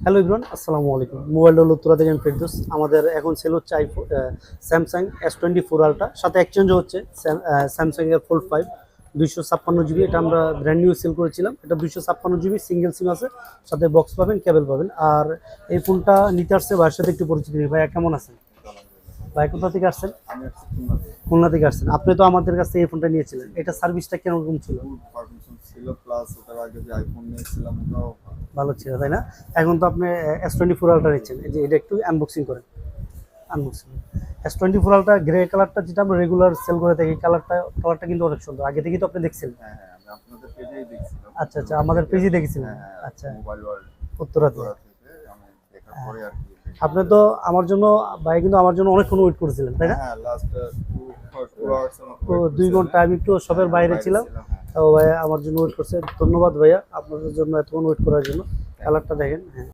Hello everyone, আসসালামু আলাইকুম। Mobile হলো উত্তরা থেকে আমি ফেরদৌস। আমাদের এখন সেল হচ্ছে স্যামসাং S24 আলট্রা, সাথে এক্সচেঞ্জও হচ্ছে স্যামসাং এর ফোল্ড 5 256 জিবি। এটা আমরা ব্র্যান্ড নিউ সেল করেছিলাম। এটা 256 জিবি, সিঙ্গেল সিম আছে, সাথে বক্স পাবেন, কেবল পাবেন। আর এই ফোনটা নিতে আসছে ভাইয়ের সাথে একটু পরিচিতি নিই। ভাইয়া কেমন আছেন? ভাই কোথা থেকে আসছেন? আমি হচ্ছে খুলনা থেকে। খুলনা থেকে আসছেন। আপনি তো আমাদের কাছ থেকে এই ফোনটা নিয়েছিলেন, এটা সার্ভিসটা কিরকম ছিল? ফুল পারমিশন ছিল, প্লাস ওটার আগে যে আইফোন নিয়েছিলাম ওটাও ভালো ছিল, তাই না? এখন তো আপনি S24 আলট্রা নিচ্ছেন, এই যে এটা একটু আনবক্সিং করেন। আনবক্সিং S24 আলট্রা গ্রে কালারটা, যেটা আমরা রেগুলার সেল করে থাকি, কালারটা কিন্তু অনেক সুন্দর। আগে থেকেই তো আপনি দেখছেন? হ্যাঁ হ্যাঁ, আমি আপনাদের পেজেই দেখছিলাম। আচ্ছা আচ্ছা, আমাদের পেজে দেখেছিলেন। হ্যাঁ হ্যাঁ, আচ্ছা, মোবাইল ওয়ার্ল্ড উত্তরাতে। উত্তরা থেকে আমি দেখার পরে আর কি আপনি তো আমার জন্য, ভাই কিন্তু আমার জন্য অনেকক্ষণ ওয়েট করেছিলেন, তাই না? হ্যাঁ হ্যাঁ, লাস্ট 2 আওয়ার্স এর মতো তো wait 2 ঘন্টা করছিলেন। আমি একটু শপের হ্যাঁ, বাইরে বাইরে ছিলাম। ছিলাম, হ্যাঁ। তো ভাইয়া আমার জন্য ওয়েট করছে, ধন্যবাদ ভাইয়া আপনাদের জন্য এতক্ষণ ওয়েট করার জন্য। কালারটা দেখেন, হ্যাঁ।